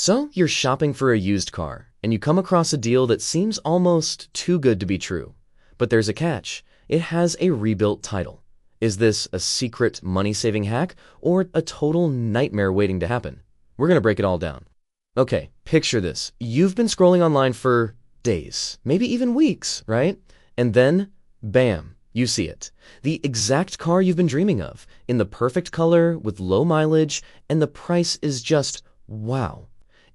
So you're shopping for a used car, and you come across a deal that seems almost too good to be true. But there's a catch. It has a rebuilt title. Is this a secret money-saving hack or a total nightmare waiting to happen? We're going to break it all down. Okay, picture this. You've been scrolling online for days, maybe even weeks, right? And then, bam, you see it. The exact car you've been dreaming of, in the perfect color, with low mileage, and the price is just wow.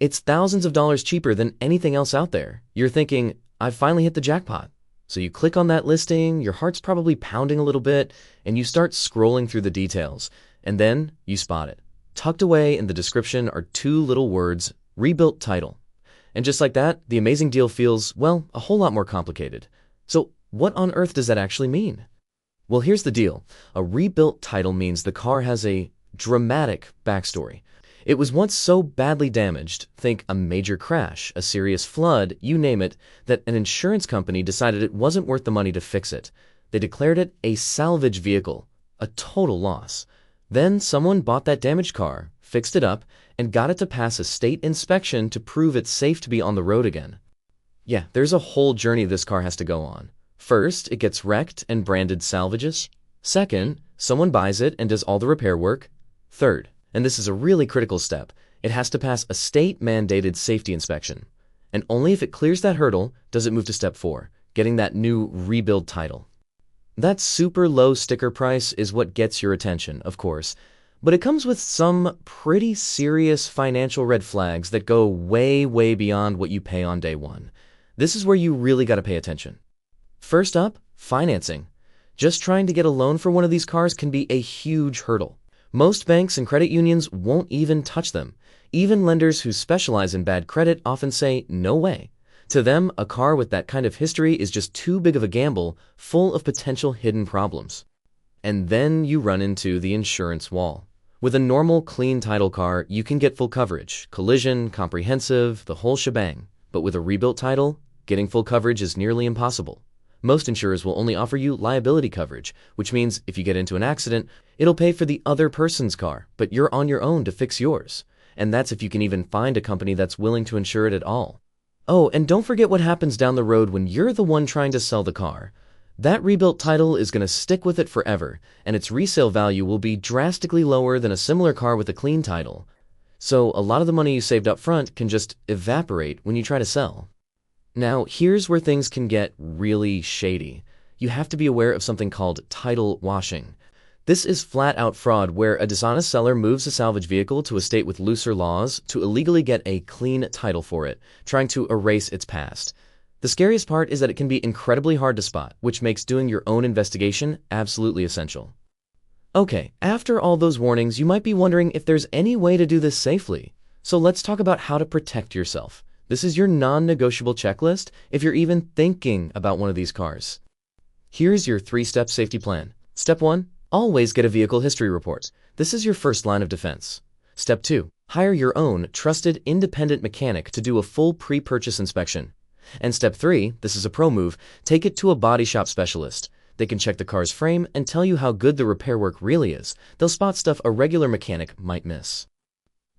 It's thousands of dollars cheaper than anything else out there. You're thinking, I've finally hit the jackpot. So you click on that listing, your heart's probably pounding a little bit, and you start scrolling through the details. And then you spot it. Tucked away in the description are two little words, rebuilt title. And just like that, the amazing deal feels, well, a whole lot more complicated. So what on earth does that actually mean? Well, here's the deal. A rebuilt title means the car has a dramatic backstory. It was once so badly damaged, think a major crash, a serious flood, you name it, that an insurance company decided it wasn't worth the money to fix it. They declared it a salvage vehicle, a total loss. Then someone bought that damaged car, fixed it up, and got it to pass a state inspection to prove it's safe to be on the road again. Yeah, there's a whole journey this car has to go on. First, it gets wrecked and branded salvages. Second, someone buys it and does all the repair work. Third, and this is a really critical step, it has to pass a state-mandated safety inspection. And only if it clears that hurdle does it move to step 4, getting that new rebuild title. That super low sticker price is what gets your attention, of course, but it comes with some pretty serious financial red flags that go way, way beyond what you pay on day one. This is where you really got to pay attention. First up, financing. Just trying to get a loan for one of these cars can be a huge hurdle. Most banks and credit unions won't even touch them. Even lenders who specialize in bad credit often say, no way. To them, a car with that kind of history is just too big of a gamble, full of potential hidden problems. And then you run into the insurance wall. With a normal, clean title car, you can get full coverage, collision, comprehensive, the whole shebang. But with a rebuilt title, getting full coverage is nearly impossible. Most insurers will only offer you liability coverage, which means if you get into an accident, it'll pay for the other person's car, but you're on your own to fix yours. And that's if you can even find a company that's willing to insure it at all. Oh, and don't forget what happens down the road when you're the one trying to sell the car. That rebuilt title is going to stick with it forever, and its resale value will be drastically lower than a similar car with a clean title. So a lot of the money you saved up front can just evaporate when you try to sell. Now, here's where things can get really shady. You have to be aware of something called title washing. This is flat-out fraud where a dishonest seller moves a salvage vehicle to a state with looser laws to illegally get a clean title for it, trying to erase its past. The scariest part is that it can be incredibly hard to spot, which makes doing your own investigation absolutely essential. Okay, after all those warnings, you might be wondering if there's any way to do this safely. So let's talk about how to protect yourself. This is your non-negotiable checklist if you're even thinking about one of these cars. Here's your 3-step safety plan. Step 1, always get a vehicle history report. This is your first line of defense. Step 2, hire your own trusted independent mechanic to do a full pre-purchase inspection. And step 3, this is a pro move, take it to a body shop specialist. They can check the car's frame and tell you how good the repair work really is. They'll spot stuff a regular mechanic might miss.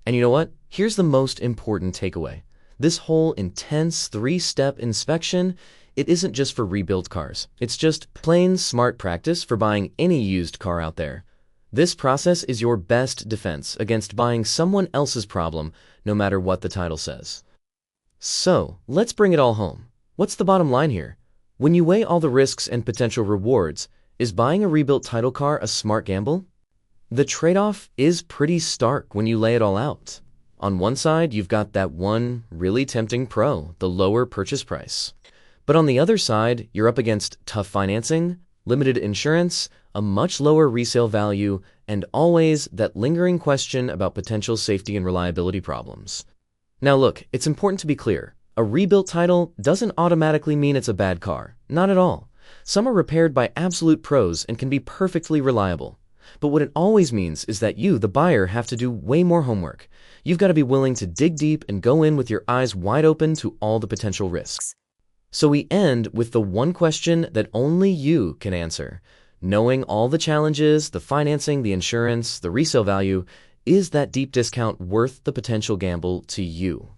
And you know what? Here's the most important takeaway. This whole intense 3-step inspection, it isn't just for rebuilt cars. It's just plain smart practice for buying any used car out there. This process is your best defense against buying someone else's problem, no matter what the title says. So, let's bring it all home. What's the bottom line here? When you weigh all the risks and potential rewards, is buying a rebuilt title car a smart gamble? The trade-off is pretty stark when you lay it all out. On one side, you've got that one really tempting pro, the lower purchase price. But on the other side, you're up against tough financing, limited insurance, a much lower resale value, and always that lingering question about potential safety and reliability problems. Now look, it's important to be clear. A rebuilt title doesn't automatically mean it's a bad car. Not at all. Some are repaired by absolute pros and can be perfectly reliable. But what it always means is that you, the buyer, have to do way more homework. You've got to be willing to dig deep and go in with your eyes wide open to all the potential risks. So we end with the one question that only you can answer. Knowing all the challenges, the financing, the insurance, the resale value, Is that deep discount worth the potential gamble to you?